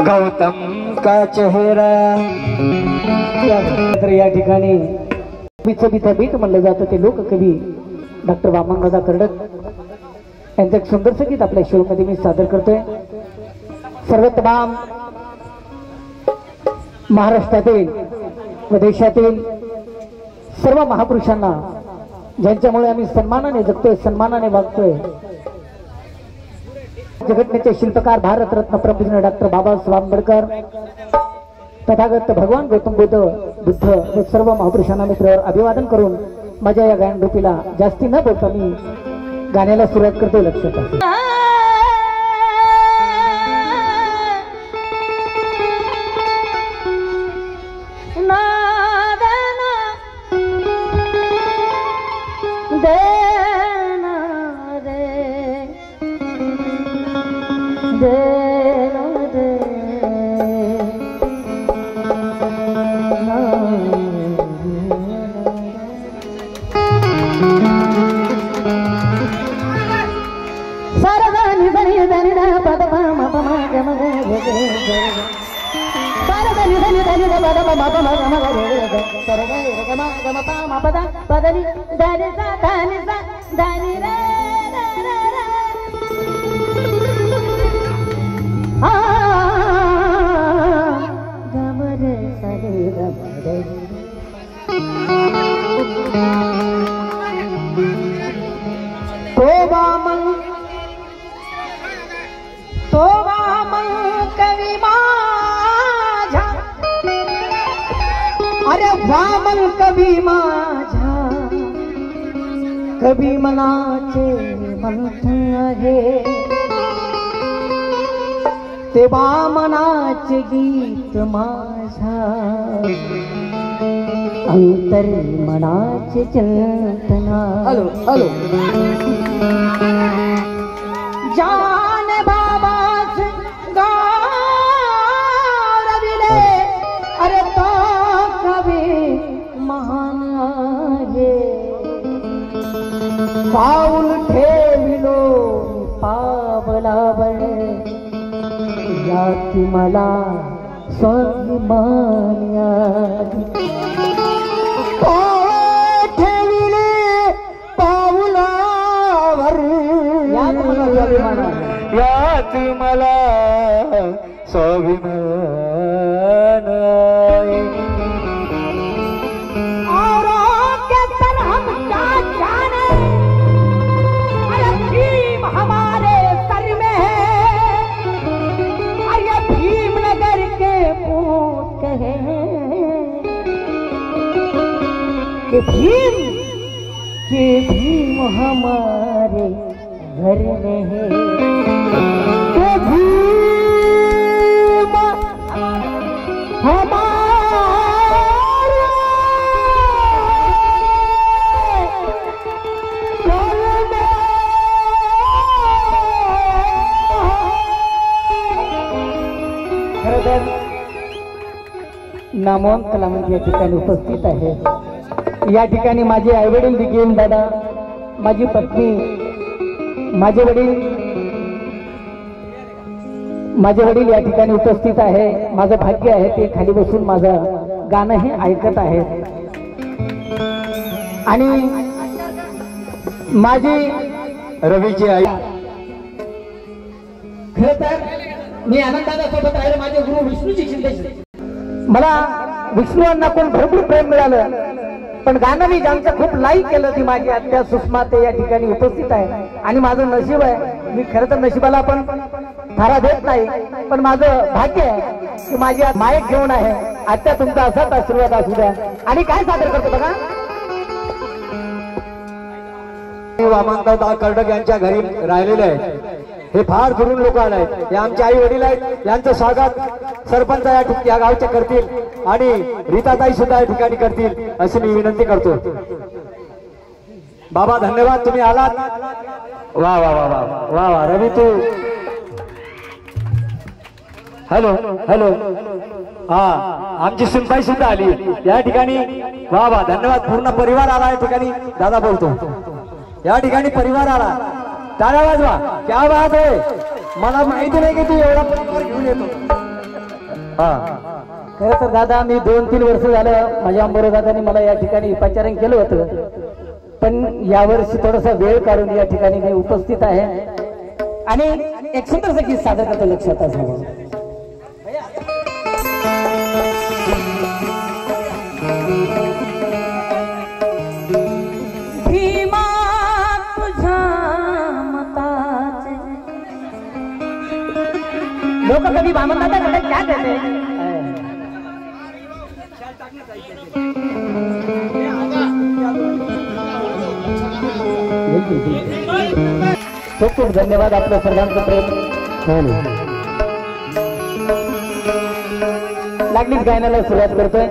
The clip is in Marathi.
गौतम का चेहरा। तर या ठिकाणी बीट म्हणलं जातं ते लोककवी डॉक्टर वामनदादा कर्डक यांचं एक सुंदरसं गीत आपल्या शोमध्ये मी सादर करतोय। सर्व तमाम महाराष्ट्रातील व देशातील सर्व महापुरुषांना ज्यांच्यामुळे आम्ही सन्मानाने जगतोय, सन्मानाने वागतोय, जगतनेते शिल्पकार भारतरत्न प्रभूषण डॉक्टर बाबासाहेब आंबेडकर, तथागत भगवान गौतम बुद्ध व सर्व महापुरुषांना मित्रांवर अभिवादन करून माझ्या या गायनरूपीला जास्ती न बोलता मी गाण्याला सुरुवात करतोय। लक्षात असू वामन कवी माझा कवी मनाचे मंथन आहे, ते वामनाचे गीत माझा अंतर मनाचे चिंतना। हॅलो हॅलो जान बाबास गारविले, अरे तो महान आहे, पाऊल ठेविलो पावलावर, यात मला स्वाभिमान ठेविले पावलावर, यात मला स्वाभिमान। के भीम हमारे घर में है, के भीम हमारे घर में। खरं तर नामवंत कलावंत या ठिकाणी उपस्थित आहे। या ठिकाणी माझे आईवडील देखील, दादा, माझी पत्नी, माझे वडील या ठिकाणी उपस्थित आहे। माझं भाग्य आहे ते खाली बसून माझं गाणं हे ऐकत आहेत। आणि माझी रवीची आई, खरं तर मी आनंदाला सोबत राहिलो। माझे गुरु विष्णूची चिंता, मला विष्णूंनाकडून भरपूर प्रेम मिळालं, पण गाणं मी ज्यांचं खूप लाईक केलं ती माझी आत्या सुषमा, ते या ठिकाणी उपस्थित आहे। आणि माझं नशीब आहे, मी खरं तर नशिबाला पण थारा देत नाही, पण माझं भाग्य आहे की माझी मायक घेऊन आहे। आत्या तुमचा असाच आशीर्वाद असू द्या। आणि काय सादर करतो बघा, वामनदादा कर्डक यांच्या घरी राहिलेले आहेत। हे फार दुरून लोक आले आहेत, हे आमचे आई वडील आहेत। यांचं स्वागत सरपंच या गावचे करतील आणि रीताताई सुद्धा या ठिकाणी करतील अशी मी विनंती करतो। बाबा धन्यवाद, तुम्ही आलात। वा वा वा वा वा वा रवी तू, हॅलो हॅलो, हा आमची सुनबाई सुद्धा आली या ठिकाणी। वा वा धन्यवाद, पूर्ण परिवार आला या ठिकाणी। दादा बोलतो, या ठिकाणी परिवार आला, टाळ्या वाजवा, क्या बात आहे। मला माहिती नाही की तू एवढा परिवार घेऊन येतो। हा खरं तर दादा मी 2-3 वर्ष झालं माझ्या अंबोरे दादांनी मला या ठिकाणी उपाचारण केलं होतं, पण यावर्षी थोडासा वेळ काढून या ठिकाणी मी उपस्थित आहे आणि एक सुंदरसं गीत सादर करतो लक्षात असावं. भीमा तुझ्या मताचे लोक कधी वामन दादा कडे क्या कहते खूप खूप धन्यवाद. आपलं सर्वांचं प्रेम. लागलीच गायनाला सुरुवात करतोय.